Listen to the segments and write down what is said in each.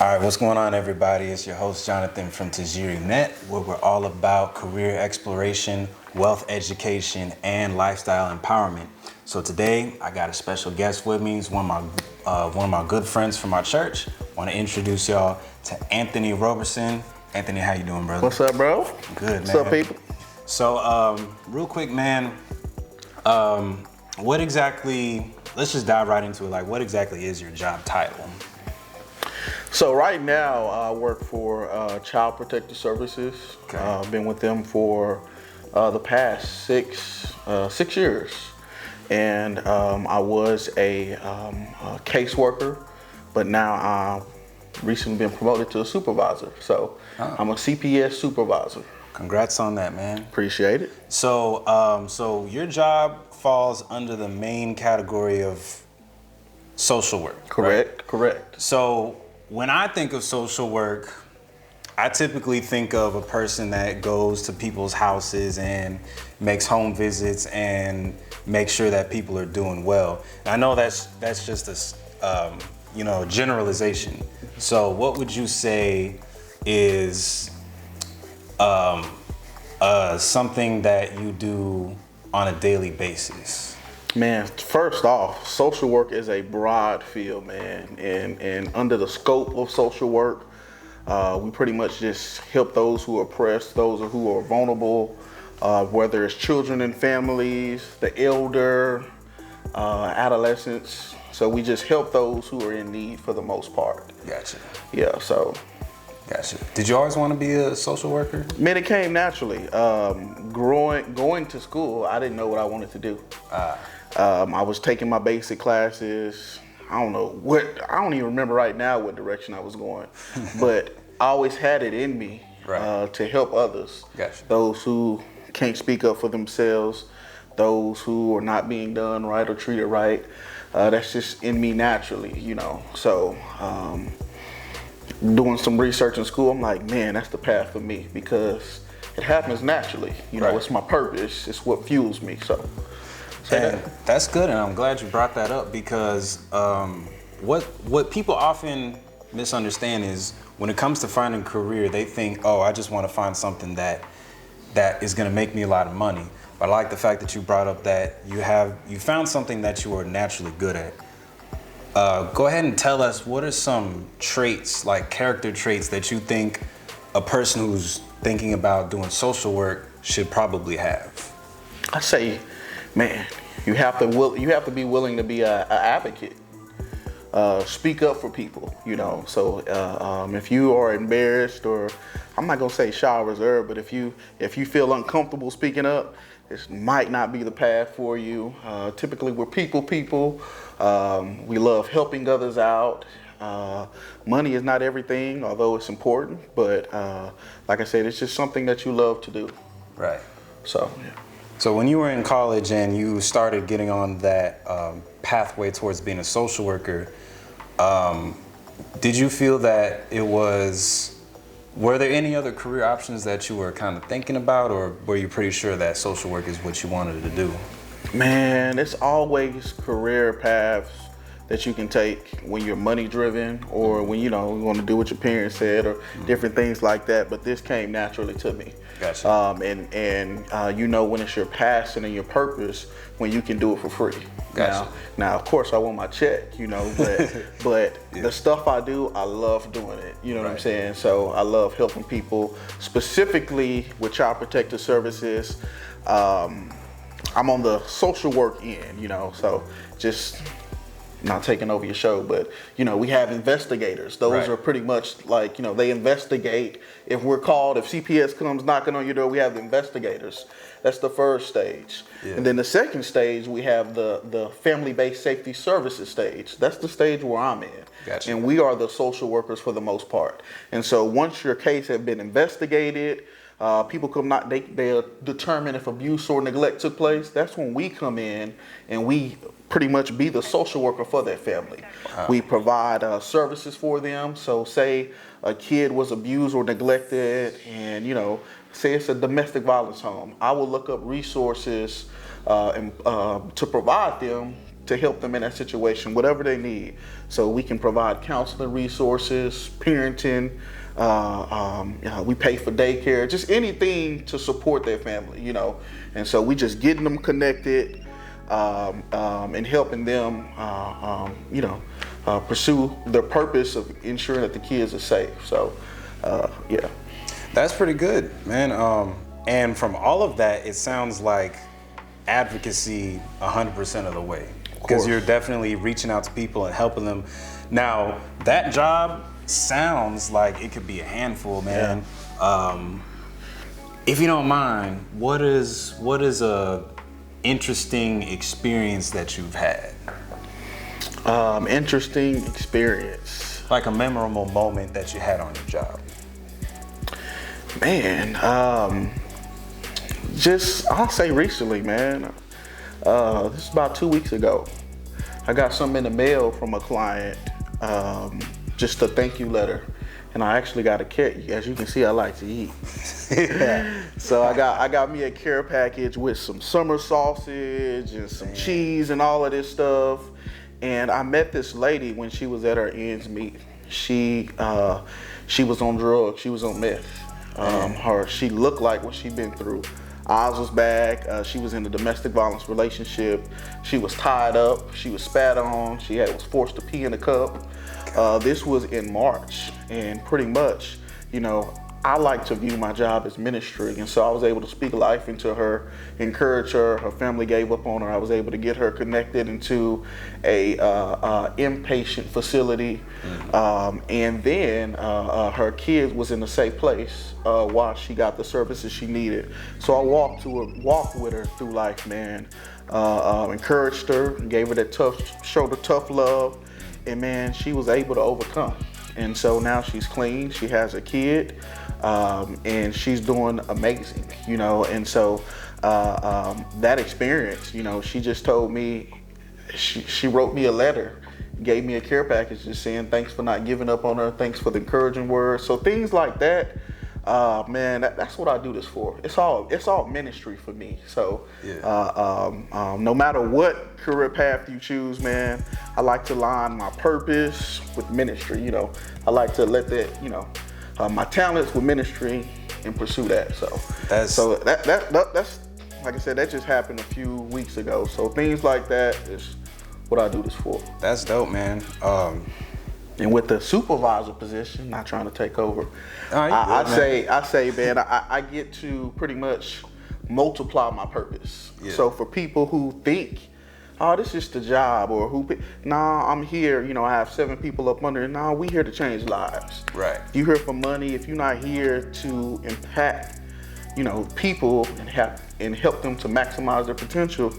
All right, what's going on, everybody? It's your host, Jonathan from TajiriNet, where we're all about career exploration, wealth education, and lifestyle empowerment. So today, I got a special guest with me. He's one of my good friends from our church. I want to introduce y'all to Anthony Roberson. Anthony, how you doing, brother? What's up, bro? Good, man. What's up, people? So, real quick, man, what exactly, let's just dive right into it. Like, what exactly is your job title? So right now, I work for Child Protective Services. Okay. I've been with them for the past six years. And I was a caseworker, but now I've recently been promoted to a supervisor. So I'm a CPS Supervisor. Congrats on that, man. Appreciate it. So, so your job falls under the main category of social work. Correct, right? correct. So when I think of social work, I typically think of a person that goes to people's houses and makes home visits and makes sure that people are doing well. And I know that's just a generalization. So what would you say is something that you do on a daily basis? Man, first off, social work is a broad field, man. And under the scope of social work, we pretty much just help those who are oppressed, those who are vulnerable, whether it's children and families, the elder, adolescents. So we just help those who are in need for the most part. Gotcha. Yeah, so. Gotcha. Did you always want to be a social worker? Man, it came naturally. Going to school, I didn't know what I wanted to do. I was taking my basic classes. I don't even remember right now what direction I was going, but I always had it in me to help others. Gotcha. Those who can't speak up for themselves, those who are not being done right or treated right. That's just in me naturally, So doing some research in school, I'm like, man, that's the path for me because it happens naturally. It's my purpose. It's what fuels me. So. And that's good, and I'm glad you brought that up because what people often misunderstand is when it comes to finding a career, they think, oh, I just want to find something that is going to make me a lot of money. But I like the fact that you brought up that you found something that you are naturally good at. Go ahead and tell us what are some traits, like character traits, that you think a person who's thinking about doing social work should probably have. I say, man, you have to be willing to be an advocate. Speak up for people, So if you are embarrassed, or I'm not gonna say shy or reserved, but if you feel uncomfortable speaking up, this might not be the path for you. Typically, we're people. We love helping others out. Money is not everything, although it's important. But like I said, it's just something that you love to do. Right. So, yeah. So when you were in college and you started getting on that pathway towards being a social worker, did you feel that were there any other career options that you were kind of thinking about, or were you pretty sure that social work is what you wanted to do? Man, it's always career paths that you can take when you're money driven, or when you want to do what your parents said, or different things like that. But this came naturally to me. Gotcha. When it's your passion and your purpose, when you can do it for free. Gotcha. Now, of course, I want my check, but Yeah. The stuff I do, I love doing it. You know what I'm Right. saying? So I love helping people, specifically with Child Protective Services. I'm on the social work end, so just not taking over your show, but we have investigators. Those Right. are pretty much like, they investigate. If we're called, if CPS comes knocking on your door, we have the investigators. That's the first stage. Yeah. And then the second stage, we have the family-based safety services stage. That's the stage where I'm in. Gotcha. And we are the social workers for the most part. And so once your case has been investigated, people come not they'll determine if abuse or neglect took place. That's when we come in and we pretty much be the social worker for that family. Wow. We provide services for them. So say a kid was abused or neglected, and say it's a domestic violence home. I will look up resources to provide them to help them in that situation, whatever they need. So we can provide counseling resources, parenting, we pay for daycare, just anything to support their family, you know. And so we just getting them connected and helping them, pursue their purpose of ensuring that the kids are safe. So, yeah. That's pretty good, man. And from all of that, it sounds like advocacy 100% of the way. Because you're definitely reaching out to people and helping them. Now, that job sounds like it could be a handful, man. Yeah. If you don't mind, what is a interesting experience that you've had? Interesting experience. Like a memorable moment that you had on your job. Man, I'll say recently, man. This is about 2 weeks ago. I got something in the mail from a client, just a thank you letter. And I actually got a care. As you can see, I like to eat. Yeah. So I got me a care package with some summer sausage and some cheese and all of this stuff. And I met this lady when she was at her ends meet. She was on drugs. She was on meth. She looked like what she'd been through. Eyes was back. She was in a domestic violence relationship. She was tied up. She was spat on. Was forced to pee in a cup. This was in March, and pretty much, you know, I like to view my job as ministry, and so I was able to speak life into her, encourage her. Her family gave up on her. I was able to get her connected into a inpatient facility, and then her kid was in a safe place while she got the services she needed. So I walked with her through life, man. Encouraged her, gave her that showed her tough love, and man, she was able to overcome. And so now she's clean. She has a kid. And she's doing amazing, you know. And so that experience, you know, she just told me, she wrote me a letter, gave me a care package just saying thanks for not giving up on her, thanks for the encouraging words. So things like that, man, that's what I do this for. It's all ministry for me. So no matter what career path you choose, man, I like to align my purpose with ministry. You know, I like to let that, you know, my talents with ministry and pursue that. So that's like I said, that just happened a few weeks ago. So things like that is what I do this for. That's dope, man. And with the supervisor position, not trying to take over, I say, man, I get to pretty much multiply my purpose. Yeah. So for people who think, oh, this is the job, or I'm here, you know, I have 7 people up under, we here to change lives. Right. If you're here for money, if you're not here to impact, you know, people and help them to maximize their potential,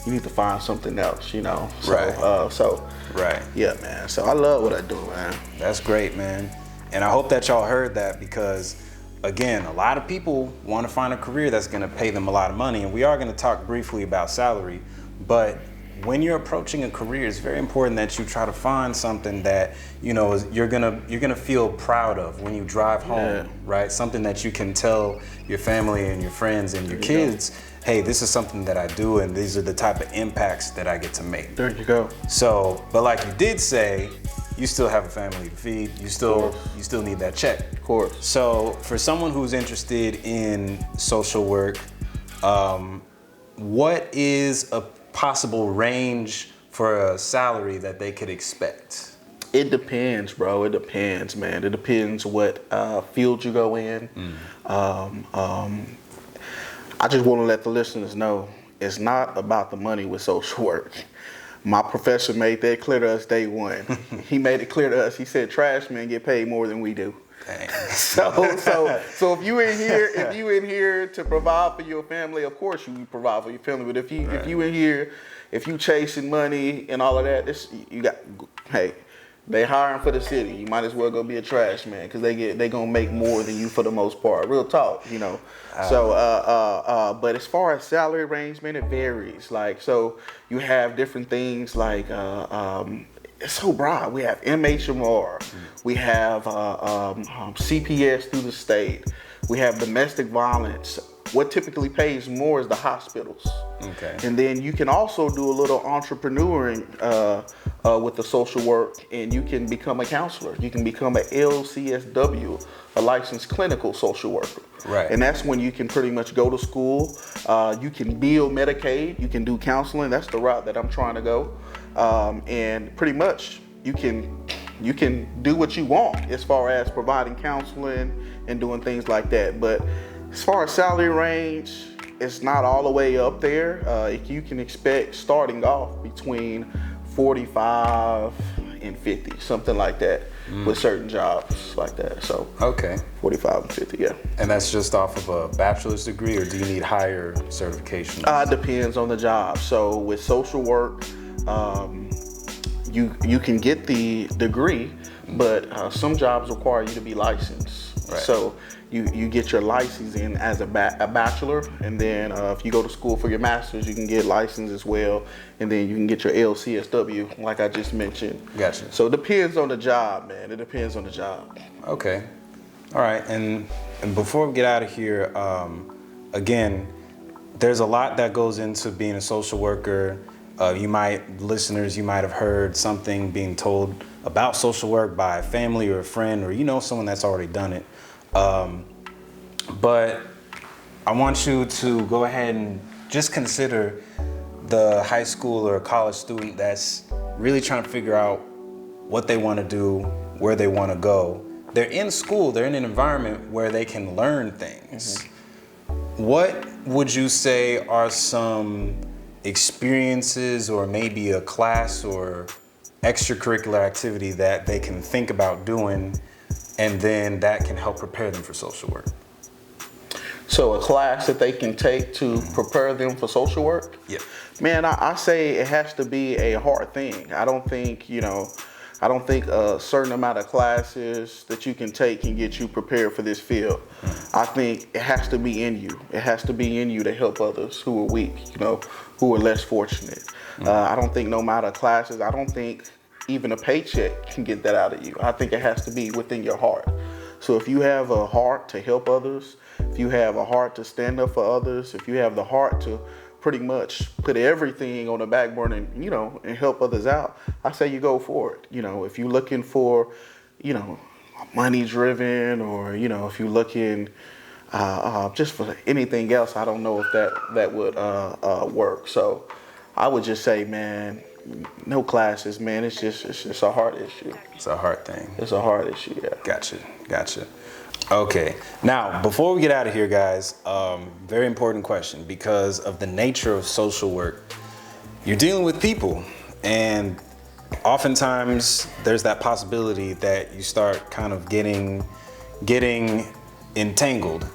you need to find something else, you know. So, right. Yeah, man. So I love what I do, man. That's great, man. And I hope that y'all heard that, because again, a lot of people want to find a career that's going to pay them a lot of money, and we are going to talk briefly about salary, but when you're approaching a career, it's very important that you try to find something that, you know, you're gonna feel proud of when you drive home, right? Something that you can tell your family and your friends and your kids, hey, this is something that I do, and these are the type of impacts that I get to make. There you go. So, but like you did say, you still have a family to feed. You still need that check. Of course. So, for someone who's interested in social work, what is a possible range for a salary that they could expect? It depends, bro. It depends, man. It depends what field you go in. I just want to let the listeners know it's not about the money with social work. My professor made that clear to us day one. He made it clear to us. He said, trash men get paid more than we do. So if you in here to provide for your family, of course you provide for your family. But if you in here, if you chasing money and all of that, they hiring for the city. You might as well go be a trash man, because they gonna make more than you for the most part. Real talk, you know. But as far as salary range, man, it varies. Like, so you have different things like it's so broad. We have MHMR, we have CPS through the state, we have domestic violence, what typically pays more is the hospitals. Okay. And then you can also do a little entrepreneuring with the social work, and you can become a counselor. You can become an LCSW, a licensed clinical social worker. Right. And that's when you can pretty much go to school. You can bill Medicaid. You can do counseling. That's the route that I'm trying to go. And pretty much you can do what you want as far as providing counseling and doing things like that. But as far as salary range, it's not all the way up there. You can expect starting off between 45 and 50, something like that, with certain jobs like that. So okay, 45 and 50, yeah. And that's just off of a bachelor's degree, or do you need higher certification? Depends on the job. So with social work, you can get the degree, but some jobs require you to be licensed. Right. So you get your license in as a bachelor, and then if you go to school for your master's, you can get licensed as well, and then you can get your LCSW, like I just mentioned. Gotcha. So it depends on the job, man. It depends on the job. Okay. All right. And before we get out of here, again, there's a lot that goes into being a social worker. Listeners, you might have heard something being told about social work by a family or a friend, or someone that's already done it. But I want you to go ahead and just consider the high school or college student that's really trying to figure out what they want to do, where they want to go. They're in school, they're in an environment where they can learn things. Mm-hmm. What would you say are some experiences, or maybe a class or extracurricular activity that they can think about doing, and then that can help prepare them for social work? So a class that they can take to prepare them for social work? Yeah. Man, I say it has to be a hard thing. I don't think a certain amount of classes that you can take can get you prepared for this field. I think it has to be in you. It has to be in you to help others who are weak, who are less fortunate. I don't think no matter classes, I don't think even a paycheck can get that out of you. I think it has to be within your heart. So if you have a heart to help others, if you have a heart to stand up for others, if you have the heart to pretty much put everything on the back burner and help others out, I say you go for it. If you're looking for, money driven, or, if you're looking just for anything else, I don't know if that would work. So I would just say, man, no classes, man. It's just a heart issue. It's a heart thing. It's a heart issue, yeah. Gotcha. Okay, now before we get out of here, guys, very important question, because of the nature of social work. You're dealing with people, and oftentimes there's that possibility that you start kind of getting entangled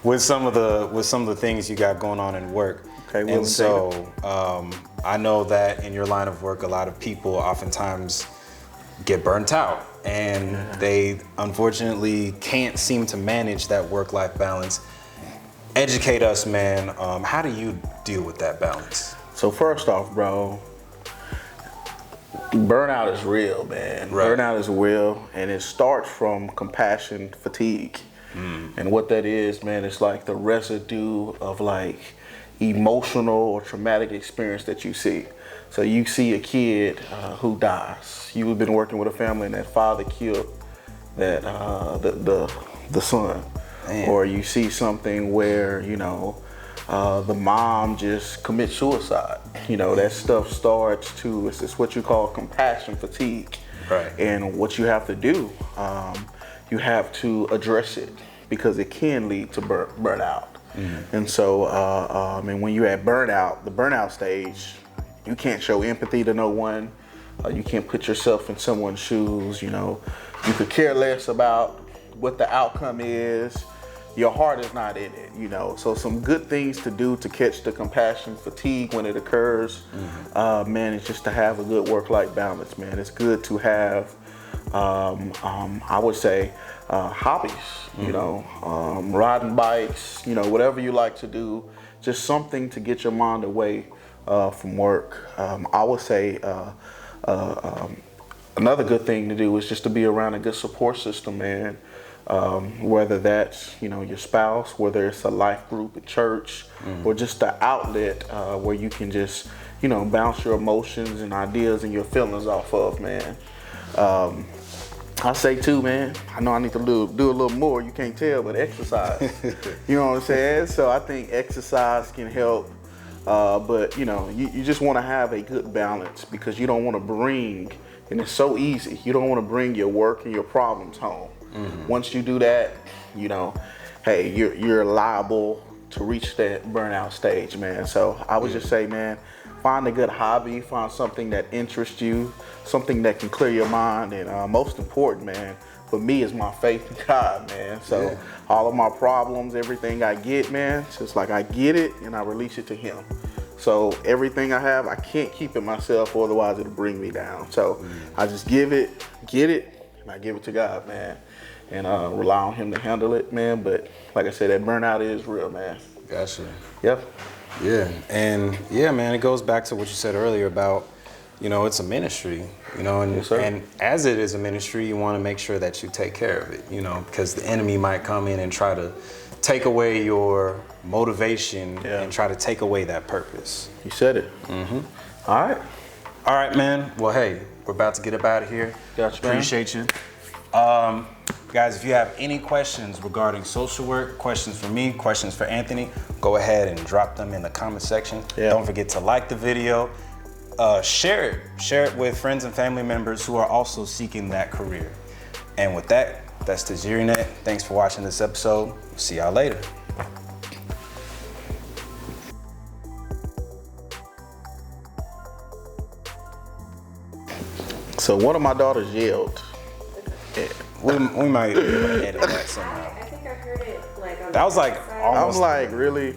with some of the things you got going on in work. Okay, and so I know that in your line of work, a lot of people oftentimes get burnt out, and they unfortunately can't seem to manage that work-life balance. Educate us, man. How do you deal with that balance? So first off, bro, burnout is real, man. Right. Burnout is real, and it starts from compassion fatigue. And what that is, man, it's like the residue of like emotional or traumatic experience that you see. So you see a kid who dies. You've been working with a family, and that father killed that the son. Man. Or you see something where the mom just commits suicide. That stuff starts to, it's what you call compassion fatigue. Right. And what you have to do, you have to address it, because it can lead to burnout. And so, and when you're at the burnout stage, you can't show empathy to no one. You can't put yourself in someone's shoes. You could care less about what the outcome is. Your heart is not in it. So some good things to do to catch the compassion fatigue when it occurs, man, is just to have a good work-life balance, man. It's good to have, I would say, hobbies, riding bikes, whatever you like to do, just something to get your mind away from work. I would say another good thing to do is just to be around a good support system, man. Whether that's, you know, your spouse, whether it's a life group at church, or just the outlet where you can just, you know, bounce your emotions and ideas and your feelings off of, man. I say too, man, I know I need to do a little more, you can't tell, but exercise. You know what I'm saying? So I think exercise can help, but you know, you just want to have a good balance, because you don't want to bring, and it's so easy, you don't want to bring your work and your problems home. Once you do that, you know, hey, you're liable to reach that burnout stage, man. So I would just say, man, find a good hobby, find something that interests you, something that can clear your mind, and most important, man, for me is my faith in God, man. So all of my problems, everything I get, man, it's just like I get it and I release it to Him. So everything I have, I can't keep it myself, otherwise it'll bring me down. So I just get it, and I give it to God, man, and rely on Him to handle it, man. But like I said, that burnout is real, man. Gotcha. Yep. Yeah, and yeah, man, it goes back to what you said earlier about, you know, it's a ministry, you know, and, Yes, sir. and as it is a ministry, you want to make sure that you take care of it, you know, because the enemy might come in and try to take away your motivation and try to take away that purpose. You said it. All right. All right, man. Well, hey, we're about to get up out of here. Gotcha, man. Appreciate you. Guys, if you have any questions regarding social work, questions for me, questions for Anthony, go ahead and drop them in the comment section. Yeah. Don't forget to like the video, share it with friends and family members who are also seeking that career. And with that, that's TajiriNet. Thanks for watching this episode. See y'all later. So one of my daughters yelled. We might edit that somehow. I think I heard it like on That was like the outside. I'm almost. like, really?